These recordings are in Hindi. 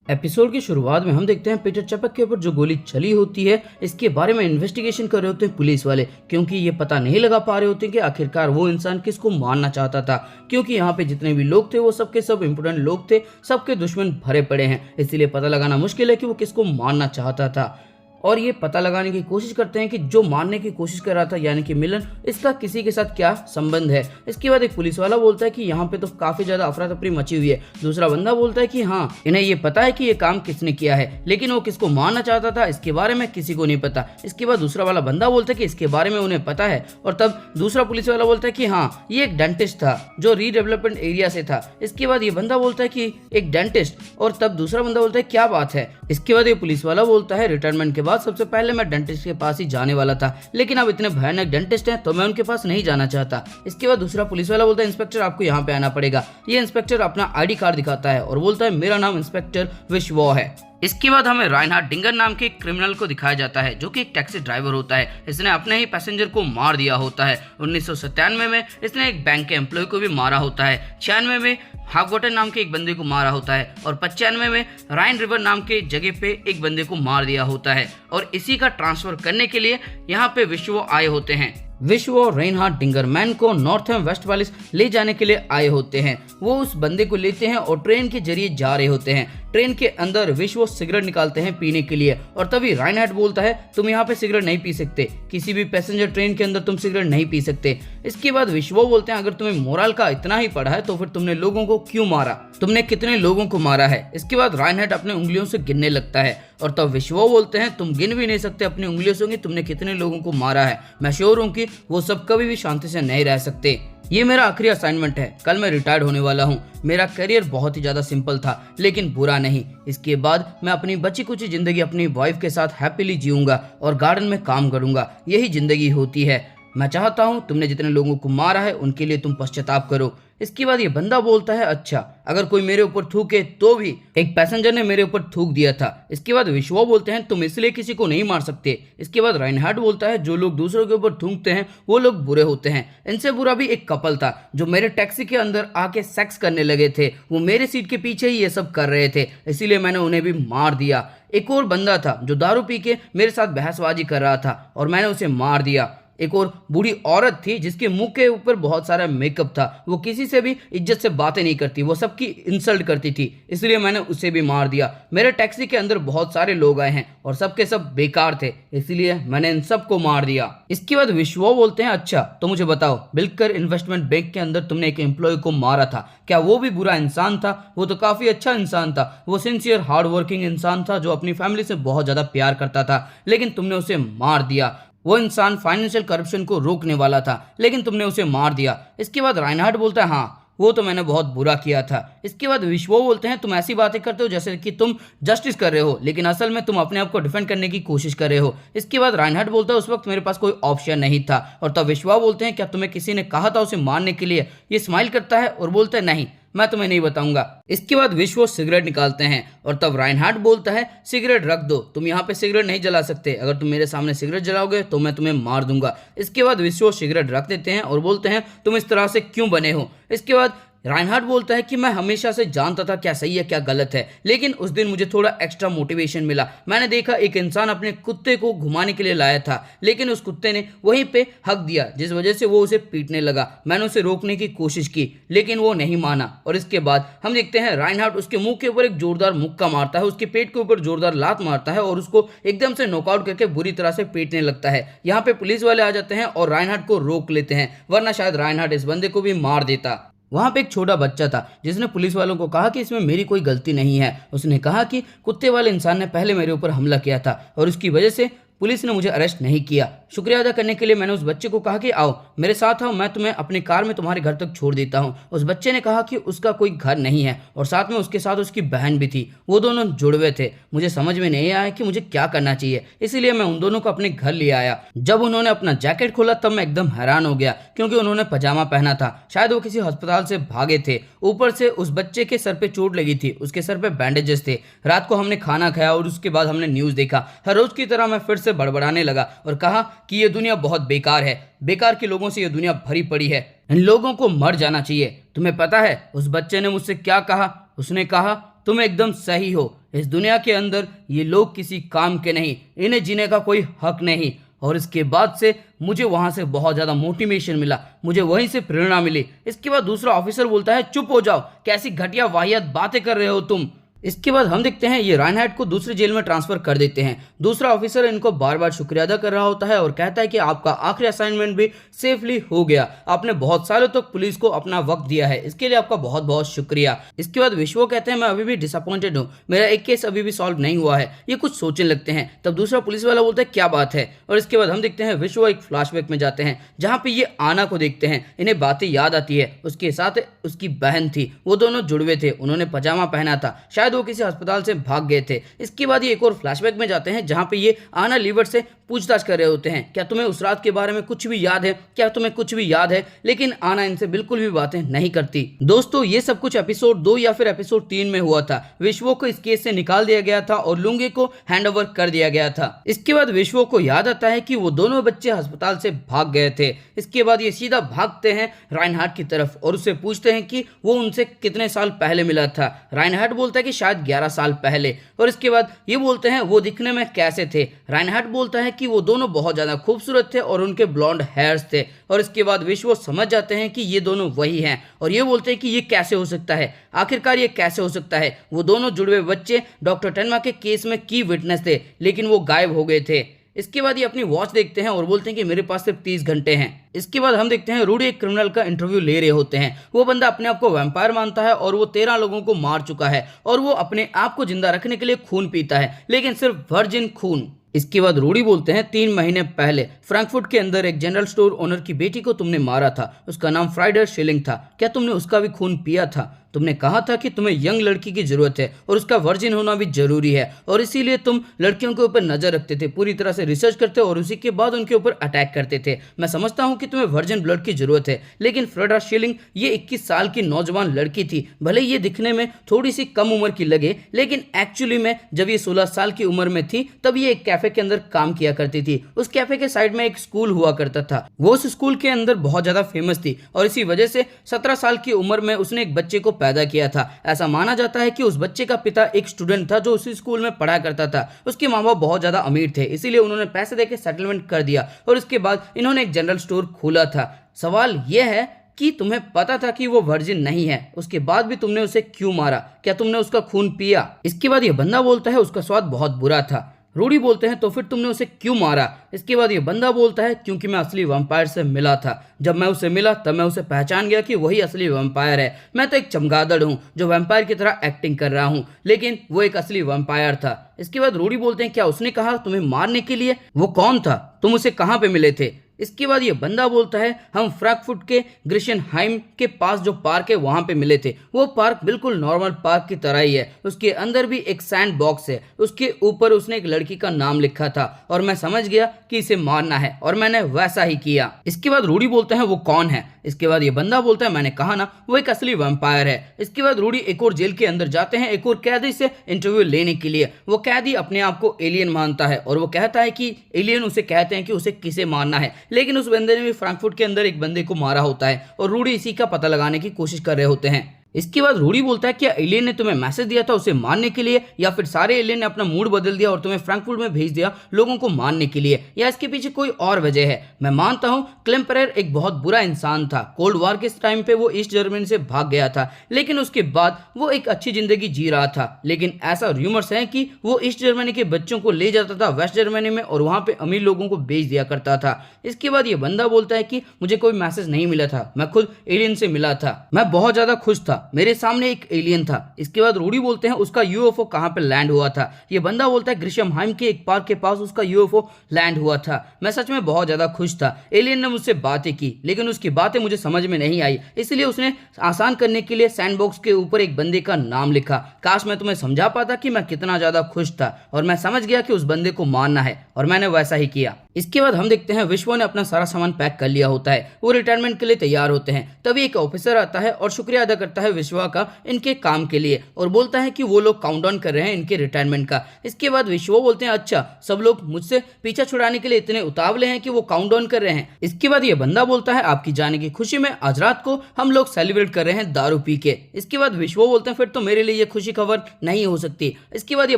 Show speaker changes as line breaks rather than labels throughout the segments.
एपिसोड की शुरुआत में हम देखते हैं पीटर चैपक के ऊपर जो गोली चली होती है इसके बारे में इन्वेस्टिगेशन कर रहे होते हैं पुलिस वाले, क्योंकि ये पता नहीं लगा पा रहे होते कि आखिरकार वो इंसान किसको मारना चाहता था। क्योंकि यहाँ पे जितने भी लोग थे वो सबके सब इम्पोर्टेंट लोग थे, सबके दुश्मन भरे पड़े हैं, इसीलिए पता लगाना मुश्किल है कि वो किसको मारना चाहता था। और ये पता लगाने की कोशिश करते हैं कि जो मारने की कोशिश कर रहा था यानी कि मिलन, इसका किसी के साथ क्या संबंध है। इसके बाद एक पुलिस वाला बोलता है कि यहाँ पे तो काफी ज्यादा अफरा तफरी मची हुई है। दूसरा बंदा बोलता है कि हाँ, इन्हें ये पता है कि ये काम किसने किया है, लेकिन वो किसको मारना चाहता था इसके बारे में किसी को नहीं पता। इसके बाद दूसरा वाला बंदा बोलता है कि इसके बारे में उन्हें पता है। और तब दूसरा पुलिस वाला बोलता है कि हाँ, ये एक डेंटिस्ट था जो रीडेवलपमेंट एरिया से था। इसके बाद ये बंदा बोलता है कि एक डेंटिस्ट, और तब दूसरा बंदा बोलता है क्या बात है। इसके बाद ये पुलिस वाला बोलता है रिटायरमेंट के बाद सबसे पहले मैं डेंटिस्ट के पास ही जाने वाला था, लेकिन अब इतने भयानक डेंटिस्ट हैं तो मैं उनके पास नहीं जाना चाहता। इसके बाद दूसरा पुलिस वाला बोलता है इंस्पेक्टर आपको यहाँ पे आना पड़ेगा। ये इंस्पेक्टर अपना आईडी कार्ड दिखाता है और बोलता है मेरा नाम इंस्पेक्टर विश्वो है। इसके बाद हमें राइनहार्ड डिंगर नाम के एक क्रिमिनल को दिखाया जाता है जो कि एक टैक्सी ड्राइवर होता है। इसने अपने ही पैसेंजर को मार दिया होता है। 1997 में इसने एक बैंक के एम्प्लॉय को भी मारा होता है। 96 में हाफवॉटर नाम के एक बंदे को मारा होता है और 95 में राइन रिवर नाम के जगह पे एक बंदे को मार दिया होता है। और इसी का ट्रांसफर करने के लिए यहाँ पे विश्व आए होते हैं। विश्व और रेनहार्ड डिंगरमैन को नॉर्थहैम वेस्टफालिस ले जाने के लिए आए होते हैं। वो उस बंदे को लेते हैं और ट्रेन के जरिए जा रहे होते हैं। ट्रेन के अंदर विश्व सिगरेट निकालते हैं पीने के लिए, और तभी राइनहार्ड बोलता है तुम यहाँ पे सिगरेट नहीं पी सकते, किसी भी पैसेंजर ट्रेन के अंदर तुम सिगरेट नहीं पी सकते। इसके बाद विश्व बोलते हैं अगर तुम्हें मोरल का इतना ही पड़ा है तो फिर तुमने लोगों को क्यों मारा, तुमने कितने लोगों को मारा है। इसके बाद राइनहार्ड अपने उंगलियों से गिनने लगता है और तब विश्व बोलते हैं तुम गिन भी नहीं सकते अपनी उंगलियों से तुमने कितने लोगों को मारा है। मैं श्योर हूँ कि वो सब कभी भी शांति से नहीं रह सकते। ये मेरा आखिरी असाइनमेंट है, कल मैं रिटायर्ड होने वाला हूँ। मेरा करियर बहुत ही ज्यादा सिंपल था लेकिन बुरा नहीं। इसके बाद मैं अपनी बची कुची जिंदगी अपनी वाइफ के साथ हैप्पीली जीऊंगा और गार्डन में काम करूंगा। यही जिंदगी होती है। मैं चाहता हूँ तुमने जितने लोगों को मारा है उनके लिए तुम पश्चाताप करो। इसके बाद ये बंदा बोलता है अच्छा, अगर कोई मेरे ऊपर थूके तो भी एक पैसेंजर ने मेरे ऊपर थूक दिया था। इसके बाद विश्व बोलते हैं तुम इसलिए किसी को नहीं मार सकते। इसके बाद राइनहार्ड बोलता है जो लोग दूसरों के ऊपर थूकते हैं वो लोग बुरे होते हैं। इनसे बुरा भी एक कपल था जो मेरे टैक्सी के अंदर आके सेक्स करने लगे थे। वो मेरे सीट के पीछे ही ये सब कर रहे थे, इसीलिए मैंने उन्हें भी मार दिया। एक और बंदा था जो दारू पी के मेरे साथ बहसबाजी कर रहा था और मैंने उसे मार दिया। एक और बूढ़ी औरत थी जिसके मुंह के ऊपर बहुत सारा मेकअप था। वो किसी से भी इज्जत से बातें नहीं करती, वो सबकी इंसल्ट करती थी, इसलिए मैंने उसे भी मार दिया। मेरे टैक्सी के अंदर बहुत सारे लोग आए हैं और सबके सब बेकार थे, इसलिए मैंने इन सबको मार दिया। इसके बाद विश्व बोलते हैं अच्छा तो मुझे बताओ, बिल्कर इन्वेस्टमेंट बैंक के अंदर तुमने एक एम्प्लॉय को मारा था, क्या वो भी बुरा इंसान था? वो तो काफी अच्छा इंसान था। वो सिंसियर हार्ड वर्किंग इंसान था जो अपनी फैमिली से बहुत ज्यादा प्यार करता था, लेकिन तुमने उसे मार दिया। वो इंसान फाइनेंशियल करप्शन को रोकने वाला था लेकिन तुमने उसे मार दिया। इसके बाद राइनहार्ड बोलता है हाँ, वो तो मैंने बहुत बुरा किया था। इसके बाद विश्व बोलते हैं तुम ऐसी बातें करते हो जैसे कि तुम जस्टिस कर रहे हो, लेकिन असल में तुम अपने आप को डिफेंड करने की कोशिश कर रहे हो। इसके बाद राइनहार्ड बोलता है उस वक्त मेरे पास कोई ऑप्शन नहीं था। और तब विश्व बोलते हैं क्या तुम्हें किसी ने कहा था उसे मारने के लिए? ये स्माइल करता है और बोलता है नहीं, मैं तुम्हें नहीं बताऊंगा। इसके बाद विश्व सिगरेट निकालते हैं और तब राइनहार्ड बोलता है सिगरेट रख दो, तुम यहाँ पे सिगरेट नहीं जला सकते, अगर तुम मेरे सामने सिगरेट जलाओगे तो मैं तुम्हें मार दूंगा। इसके बाद विश्व सिगरेट रख देते हैं और बोलते हैं तुम इस तरह से क्यों बने हो। इसके बाद राइनहार्ड बोलता है कि मैं हमेशा से जानता था क्या सही है क्या गलत है, लेकिन उस दिन मुझे थोड़ा एक्स्ट्रा मोटिवेशन मिला। मैंने देखा एक इंसान अपने कुत्ते को घुमाने के लिए लाया था, लेकिन उस कुत्ते ने वहीं पे हक दिया जिस वजह से वो उसे पीटने लगा। मैंने उसे रोकने की कोशिश की लेकिन वो नहीं माना। और इसके बाद हम देखते हैं राइनहार्ड उसके मुंह के ऊपर एक जोरदार मुक्का मारता है, उसके पेट के ऊपर जोरदार लात मारता है और उसको एकदम से नॉकआउट करके बुरी तरह से पीटने लगता है। यहाँ पे पुलिस वाले आ जाते हैं और राइनहार्ड को रोक लेते हैं, वरना शायद राइनहार्ड इस बंदे को भी मार देता। वहाँ पे एक छोटा बच्चा था जिसने पुलिस वालों को कहा कि इसमें मेरी कोई गलती नहीं है। उसने कहा कि कुत्ते वाले इंसान ने पहले मेरे ऊपर हमला किया था और उसकी वजह से पुलिस ने मुझे अरेस्ट नहीं किया। शुक्रिया अदा करने के लिए मैंने उस बच्चे को कहा कि आओ मेरे साथ आओ, मैं तुम्हें अपनी कार में तुम्हारे घर तक छोड़ देता हूँ। उस बच्चे ने कहा कि उसका कोई घर नहीं है और साथ में उसके साथ उसकी बहन भी थी, वो दोनों जुड़वे थे। मुझे समझ में नहीं आया कि मुझे क्या करना चाहिए, इसीलिए मैं उन दोनों को अपने घर ले आया। जब उन्होंने अपना जैकेट खोला तब मैं एकदम हैरान हो गया क्योंकि उन्होंने पजामा पहना था, शायद वो किसी अस्पताल से भागे थे। ऊपर से उस बच्चे के सर पे चोट लगी थी, उसके सर पे बैंडेजेस थे। रात को हमने खाना खाया और उसके बाद हमने न्यूज़ देखा। हर रोज की तरह मैं फिर से बड़बड़ाने लगा और कहा कि ये दुनिया बहुत बेकार है, बेकार के लोगों से ये दुनिया भरी पड़ी है, इन लोगों को मर जाना चाहिए। तुम्हें पता है उस बच्चे ने मुझसे क्या कहा? उसने कहा तुम एकदम सही हो। इस दुनिया के अंदर ये लोग किसी काम के नहीं, इन्हें जीने का कोई हक नहीं। और इसके बाद से मुझे वहां से बहुत ज़्यादा मोटिवेशन मिला, मुझे वहीं से प्रेरणा मिली। इसके बाद दूसरा ऑफिसर बोलता है, चुप हो जाओ, कैसी घटिया वाहियात बातें कर रहे हो तुम। इसके बाद हम देखते हैं ये राइनहार्ड को दूसरी जेल में ट्रांसफर कर देते हैं। दूसरा ऑफिसर इनको बार बार शुक्रिया अदा कर रहा होता है और कहता है कि आपका आखिरी असाइनमेंट भी सेफली हो गया, आपने बहुत सालों तक पुलिस को अपना वक्त दिया है, इसके लिए आपका बहुत बहुत शुक्रिया। इसके बाद विश्व कहते हैं, मैं अभी भी डिसअपॉइंटेड हूँ, मेरा एक केस अभी भी सॉल्व नहीं हुआ है। ये कुछ सोचने लगते हैं, तब दूसरा पुलिस वाला बोलता है, क्या बात है। और इसके बाद हम देखते हैं विश्व एक फ्लैशबैक में जाते हैं जहाँ पे ये आना को देखते हैं। इन्हें बातें याद आती है, उसके साथ उसकी बहन थी, वो दोनों जुड़वे थे, उन्होंने पजामा पहना था, शायद वो किसी अस्पताल से भाग गए थे। इसके बाद ये एक और फ्लैशबैक में जाते हैं जहां पे ये आना लीवर से पूछताछ कर रहे होते हैं, क्या तुम्हें उस रात के बारे में कुछ भी याद है, क्या तुम्हें कुछ भी याद है। लेकिन आना इनसे बिल्कुल भी बातें नहीं करती। दोस्तों ये सब कुछ एपिसोड 2 या फिर एपिसोड 3 में हुआ था। विश्व को इस केस से निकाल दिया गया था और लुंगी को हैंडओवर कर दिया गया था। इसके बाद विश्व को याद आता है कि वो दोनों बच्चे अस्पताल से भाग गए थे। इसके बाद ये सीधा भागते हैं राइनहार्ड की तरफ और उससे पूछते हैं कि वो उनसे कितने साल पहले मिला था। राइनहार्ड बोलता है कि शायद 11 साल पहले। और इसके बाद ये बोलते हैं वो दिखने में कैसे थे। राइनहार्ड बोलता है कि वो दोनों बहुत ज्यादा खूबसूरत थे और उनके ब्लॉन्ड हेयर्स थे। और इसके बाद विश्व समझ जाते हैं कि ये दोनों वही हैं और ये बोलते हैं कि ये कैसे हो सकता है, आखिरकार ये कैसे हो सकता है। वो दोनों जुड़वे बच्चे डॉक्टर टेनमा के केस में की विटनेस थे, लेकिन वो गायब हो गए थे। इसके बाद ये अपनी वॉच देखते हैं और बोलते हैं कि मेरे पास सिर्फ 30 घंटे हैं। इसके बाद हम देखते हैं रूडी एक क्रिमिनल का इंटरव्यू ले रहे होते हैं। वो बंदा अपने आप को वैम्पायर मानता है और वो 13 लोगों को मार चुका है और वो अपने आप को जिंदा रखने के लिए खून पीता है, लेकिन सिर्फ वर्जिन खून। इसके बाद रूडी बोलते हैं, 3 महीने पहले फ्रैंकफर्ट के अंदर एक जनरल स्टोर ओनर की बेटी को तुमने मारा था, उसका नाम फ्राइडर शिलिंग था, क्या तुमने उसका भी खून पिया था? तुमने कहा था कि तुम्हें यंग लड़की की जरूरत है और उसका वर्जिन होना भी जरूरी है और इसीलिए तुम लड़कियों के ऊपर नजर रखते थे, पूरी तरह से रिसर्च करते और उसी के बाद उनके ऊपर अटैक करते थे। मैं समझता हूं कि तुम्हें वर्जिन ब्लड की जरूरत है, लेकिन फ्रेडा शिलिंग ये 21 साल की नौजवान लड़की थी। भले ये दिखने में थोड़ी सी कम उम्र की लगे, लेकिन एक्चुअली में जब ये 16 साल की उम्र में थी तब ये एक कैफे के अंदर काम किया करती थी। उस कैफे के साइड में एक स्कूल हुआ करता था, वो उस स्कूल के अंदर बहुत ज्यादा फेमस थी और इसी वजह से 17 साल की उम्र में उसने एक बच्चे को पैदा किया था। ऐसा माना जाता है कि उस बच्चे का पिता एक स्टूडेंट था जो उसी स्कूल में पढ़ा करता था। उसके माँ बाप बहुत ज्यादा अमीर थे, इसीलिए उन्होंने पैसे देके सेटलमेंट कर दिया और इसके बाद इन्होंने एक जनरल स्टोर खोला था। सवाल यह है कि तुम्हें पता था कि वो वर्जिन नहीं है, उसके बाद भी तुमने उसे क्यों मारा? क्या तुमने उसका खून पिया? इसके बाद ये बंदा बोलता है, उसका स्वाद बहुत बुरा था। रूडी बोलते हैं, तो फिर तुमने उसे क्यों मारा? इसके बाद ये बंदा बोलता है, क्योंकि मैं असली वैम्पायर से मिला था। जब मैं उसे मिला तब मैं उसे पहचान गया कि वही असली वैम्पायर है। मैं तो एक चमगादड़ हूँ जो वैम्पायर की तरह एक्टिंग कर रहा हूँ, लेकिन वो एक असली वैम्पायर था। इसके बाद रूडी बोलते हैं, क्या उसने कहा तुम्हें मारने के लिए? वो कौन था? तुम उसे कहाँ पे मिले थे? इसके बाद ये बंदा बोलता है, हम फ्रैंकफर्ट के ग्रिशनहाइम के पास जो पार्क है वहां पे मिले थे। वो पार्क बिल्कुल नॉर्मल पार्क की तरह ही है, उसके अंदर भी एक सैंड बॉक्स है, उसके ऊपर उसने एक लड़की का नाम लिखा था और मैं समझ गया कि इसे मारना है और मैंने वैसा ही किया। इसके बाद रूडी बोलता है, वो कौन है? इसके बाद ये बंदा बोलता है, मैंने कहा ना, वो एक असली वैम्पायर है। इसके बाद रूडी एक और जेल के अंदर जाते हैं एक और कैदी से इंटरव्यू लेने के लिए। वो कैदी अपने आप को एलियन मानता है और वो कहता है कि एलियन उसे कहते हैं कि उसे किसे मारना है, लेकिन उस बंदे ने भी फ्रैंकफर्ट के अंदर एक बंदे को मारा होता है और रूडी इसी का पता लगाने की कोशिश कर रहे होते हैं। इसके बाद रूडी बोलता है, क्या एलियन ने तुम्हें मैसेज दिया था उसे मारने के लिए, या फिर सारे एलियन ने अपना मूड बदल दिया और तुम्हें फ्रैंकफर्ट में भेज दिया लोगों को मारने के लिए, या इसके पीछे कोई और वजह है? मैं मानता हूं क्लेम्परेर एक बहुत बुरा इंसान था। कोल्ड वॉर के टाइम पे वो ईस्ट जर्मनी से भाग गया था, लेकिन उसके बाद वो एक अच्छी जिंदगी जी रहा था। लेकिन ऐसा रूमर्स है कि वो ईस्ट जर्मनी के बच्चों को ले जाता था वेस्ट जर्मनी में और वहां पे अमीर लोगों को बेच दिया करता था। इसके बाद ये बंदा बोलता है कि मुझे कोई मैसेज नहीं मिला था, मैं खुद एलियन से मिला था, मैं बहुत ज्यादा खुश था, मेरे सामने एक एलियन था। इसके बाद रूडी बोलते हैं, उसका यूएफओ कहां पे लैंड हुआ था? ये बंदा बोलता है, ग्रिशनहाइम के एक पार्क के पास उसका यूएफओ लैंड हुआ था। मैं सच में बहुत ज्यादा खुश था। एलियन ने मुझसे बातें की, लेकिन उसकी बातें मुझे समझ में नहीं आई, इसलिए उसने आसान करने के लिए सैंडबॉक्स के ऊपर एक बंदे का नाम लिखा। काश मैं तुम्हें समझा पाता कि मैं कितना ज्यादा खुश था और मैं समझ गया कि उस बंदे को मारना है और मैंने वैसा ही किया। इसके बाद हम देखते हैं विश्वा ने अपना सारा सामान पैक कर लिया होता है, वो रिटायरमेंट के लिए तैयार होते हैं। तभी एक ऑफिसर आता है और शुक्रिया अदा करता है विश्वा का इनके काम के लिए और बोलता है कि वो लोग काउंटडाउन कर रहे हैं इनके रिटायरमेंट का। इसके बाद विश्वा बोलते हैं अच्छा, सब लोग मुझसे पीछा छुड़ाने के लिए इतने उतावले हैं कि वो काउंटडाउन कर रहे हैं। इसके बाद ये बंदा बोलता है आपकी जाने की खुशी में आज रात को हम लोग सेलिब्रेट कर रहे हैं दारू पी के। इसके बाद विश्वा बोलते हैं फिर तो मेरे लिए ये खुशी खबर नहीं हो सकती। इसके बाद ये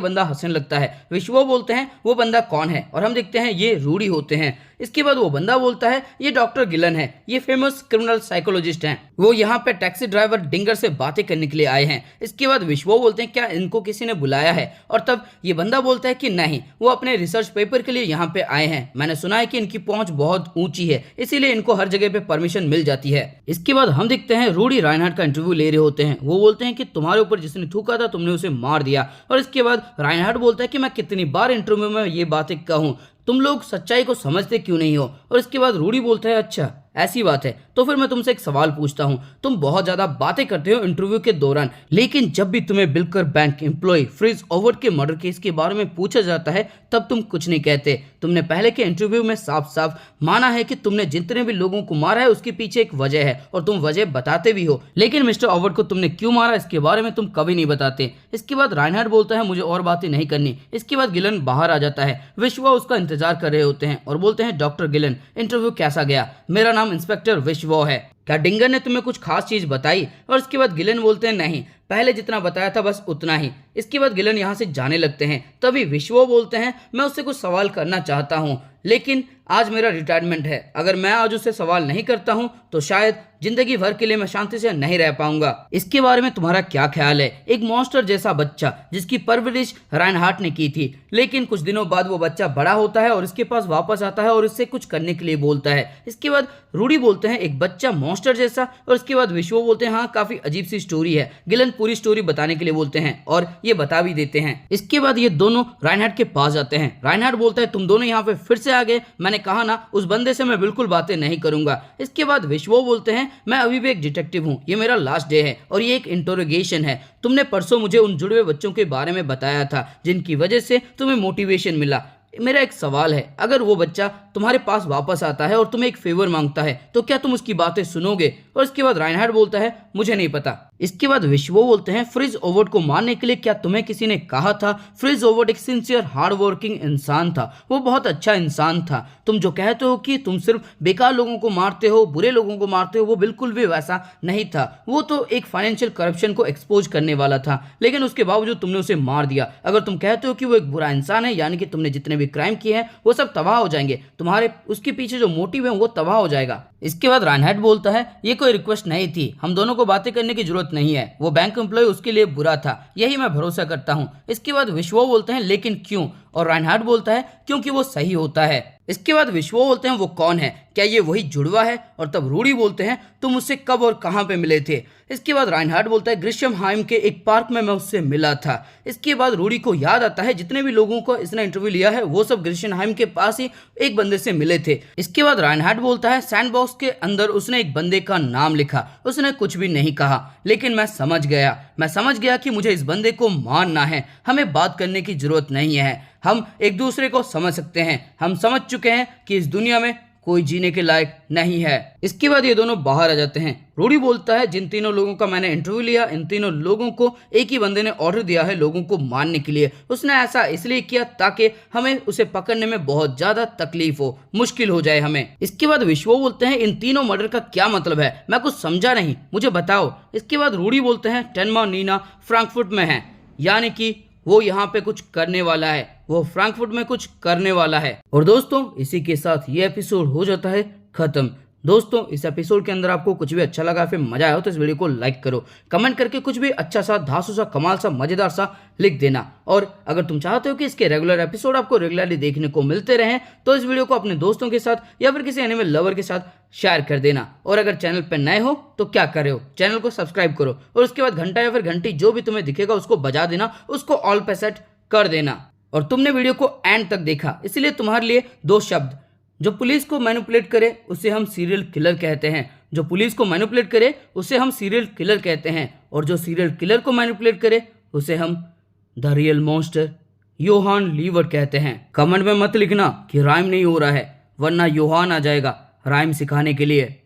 बंदा हंसने लगता है। विश्वा बोलते हैं वो बंदा कौन है और हम देखते हैं ये रूडी होते हैं। इसके बाद वो बंदा बोलता है ये डॉक्टर गिलन है, ये फेमस क्रिमिनल साइकोलॉजिस्ट हैं, वो यहाँ पे टैक्सी ड्राइवर डिंगर से बातें करने के लिए आए हैं। इसके बाद विश्वा बोलते हैं क्या इनको किसी ने बुलाया है, और तब ये बंदा बोलता है कि नहीं, वो अपने रिसर्च पेपर के लिए यहाँ पे आए हैं। मैंने सुना है कि इनकी पहुंच बहुत ऊंची है, इसीलिए इनको हर जगह पे परमिशन मिल जाती है। इसके बाद हम देखते हैं रूडी राइनहार्ड का इंटरव्यू ले रहे होते हैं। वो बोलते हैं कि तुम्हारे ऊपर जिसने थूका था तुमने उसे मार दिया। और इसके बाद राइनहार्ड बोलता है कि मैं कितनी बार इंटरव्यू में ये बातें कहूँ, तुम लोग सच्चाई को समझते क्यों नहीं हो। और इसके बाद रूडी बोलता है अच्छा ऐसी बात है तो फिर मैं तुमसे एक सवाल पूछता हूँ, तुम बहुत ज्यादा बातें करते हो इंटरव्यू के दौरान, लेकिन जब भी तुम्हें बिलकर बैंक एम्प्लॉय फ्रिज ओवर्ट के मर्डर केस के बारे में पूछा जाता है तब तुम कुछ नहीं कहते। तुमने पहले के इंटरव्यू में साफ साफ माना है कि तुमने जितने भी लोगों को मारा है उसके पीछे एक वजह है और तुम वजह बताते भी हो, लेकिन मिस्टर ओवर्ट को तुमने क्यों मारा इसके बारे में तुम कभी नहीं बताते। इसके बाद राइनहार्ड बोलता है मुझे और बातें नहीं करनी। इसके बाद गिलन बाहर आ जाता है। विश्वा उसका इंतजार कर रहे होते हैं और बोलते हैं डॉक्टर गिलन इंटरव्यू कैसा गया, मेरा नाम इंस्पेक्टर विश्वा है, क्या डिंगर ने तुम्हें कुछ खास चीज बताई। और इसके बाद गिलन बोलते हैं नहीं, पहले जितना बताया था बस उतना ही। इसके बाद गिलन यहाँ से जाने लगते हैं। तभी विश्वा बोलते हैं मैं उससे कुछ सवाल करना चाहता हूँ, लेकिन आज मेरा रिटायरमेंट है, अगर मैं आज उससे सवाल नहीं करता हूँ तो शायद जिंदगी भर के लिए मैं शांति से नहीं रह पाऊंगा। इसके बारे में तुम्हारा क्या ख्याल है। एक मॉन्स्टर जैसा बच्चा जिसकी परवरिश राइनहार्ड ने की थी, लेकिन कुछ दिनों बाद वो बच्चा बड़ा होता है और इसके पास वापस आता है और इससे कुछ करने के लिए बोलता है। इसके बाद रूडी बोलते हैं एक बच्चा मॉन्स्टर जैसा, और इसके बाद विश्वा बोलते हैं हाँ काफी अजीब सी स्टोरी है। गिलन पूरी स्टोरी बताने के लिए बोलते हैं और ये बता भी देते हैं। इसके बाद ये दोनों राइनहार्ड के पास जाते हैं। राइनहार्ड बोलता है तुम दोनों यहाँ पे फिर से आ गए, मैंने कहा ना उस बंदे से मैं बिल्कुल बातें नहीं करूंगा। इसके बाद विश्वा बोलते हैं मैं अभी भी एक डिटेक्टिव हूँ, ये मेरा लास्ट डे है और ये एक इंटरोगेशन है। तुमने परसों मुझे उन जुड़े हुए बच्चों के बारे में बताया था जिनकी वजह से तुम्हें मोटिवेशन मिला। मेरा एक सवाल है, अगर वो बच्चा तुम्हारे पास वापस आता है और तुम्हें एक फेवर मांगता है तो क्या तुम उसकी बातें सुनोगे। और इसके बाद राइनहार्ड बोलता है मुझे नहीं पता। इसके बाद विश्वा बोलते हैं फ्रिज ओवर्ट को मारने के लिए क्या तुम्हें किसी ने कहा था। फ्रिज ओवर्ट एक सिंसियर हार्ड वर्किंग इंसान था, वो बहुत अच्छा इंसान था। तुम जो कहते हो कि तुम सिर्फ बेकार लोगों को मारते हो, बुरे लोगों को मारते हो, वो बिल्कुल भी वैसा नहीं था। वो तो एक फाइनेंशियल करप्शन को एक्सपोज करने वाला था, लेकिन उसके बावजूद तुमने उसे मार दिया। अगर तुम कहते हो कि वो एक बुरा इंसान है, यानी कि तुमने जितने भी क्राइम किए हैं वो सब तबाह हो जाएंगे, तुम्हारे उसके पीछे जो मोटिव है वो तबाह हो जाएगा। इसके बाद राइनहार्ड बोलता है ये कोई रिक्वेस्ट नहीं थी, हम दोनों को बातें करने की जरूरत नहीं है, वो बैंक एम्प्लॉय उसके लिए बुरा था, यही मैं भरोसा करता हूँ। इसके बाद विश्वा बोलते हैं लेकिन क्यों, और राइनहार्ड बोलता है क्योंकि वो सही होता है। इसके बाद विश्वा बोलते हैं वो कौन है, क्या ये वही जुड़वा है। और तब रूडी बोलते हैं तुम उससे कब और कहां पे मिले थे। इसके बाद राइनहार्ड बोलता है ग्रिशमहाइम के एक पार्क में मैं उससे मिला था। इसके बाद रूडी को याद आता है जितने भी लोगों को इसने इंटरव्यू लिया है वो सब ग्रिशमहाइम के पास ही एक बंदे से मिले थे। इसके बाद राइनहार्ड बोलता है सैंडबॉक्स के अंदर उसने एक बंदे का नाम लिखा, उसने कुछ भी नहीं कहा, लेकिन मैं समझ गया कि मुझे इस बंदे को मारना है, हमें बात करने की जरूरत नहीं है, हम एक दूसरे को समझ सकते हैं, हम समझ चुके हैं कि इस दुनिया में कोई जीने के लायक नहीं है। इसके बाद ये दोनों बाहर आ जाते हैं। रूडी बोलता है जिन तीनों लोगों का मैंने इंटरव्यू लिया, इन तीनों लोगों को एक ही बंदे ने ऑर्डर दिया है लोगों को मारने के लिए। उसने ऐसा इसलिए किया ताकि हमें उसे पकड़ने में बहुत ज्यादा तकलीफ हो, मुश्किल हो जाए हमें। इसके बाद विश्वा बोलते हैं इन तीनों मर्डर का क्या मतलब है, मैं कुछ समझा नहीं, मुझे बताओ। इसके बाद रूडी बोलते हैं टेनमा नीना फ्रैंकफर्ट में है, यानी कि वो यहाँ पे कुछ करने वाला है, वो फ्रैंकफर्ट में कुछ करने वाला है। और दोस्तों इसी के साथ ये एपिसोड हो जाता है खत्म। दोस्तों इस एपिसोड के अंदर आपको कुछ भी अच्छा लगा, फिर मजा आया तो इस वीडियो को लाइक करो, कमेंट करके कुछ भी अच्छा सा धांसू सा कमाल सा मजेदार सा लिख देना। और अगर तुम चाहते हो कि इसके रेगुलर एपिसोड आपको रेगुलरली देखने को मिलते रहें तो इस वीडियो को अपने दोस्तों के साथ या फिर किसी एनिमे लवर के साथ शेयर कर देना। और अगर चैनल पर नए हो तो क्या कर रहे हो, चैनल को सब्सक्राइब करो और उसके बाद घंटा या फिर घंटी जो भी तुम्हें दिखेगा उसको बजा देना, उसको ऑल पे सेट कर देना। और तुमने वीडियो को एंड तक देखा, इसलिए तुम्हारे लिए दो शब्द, जो पुलिस को मैनिपुलेट करे उसे हम सीरियल किलर कहते हैं, जो पुलिस को मैनिपुलेट करे उसे हम सीरियल किलर कहते हैं, और जो सीरियल किलर को मैनिपुलेट करे उसे हम द रियल मॉन्स्टर योहान लीवर कहते हैं। कमेंट में मत लिखना कि राइम नहीं हो रहा है, वरना योहान आ जाएगा राइम सिखाने के लिए।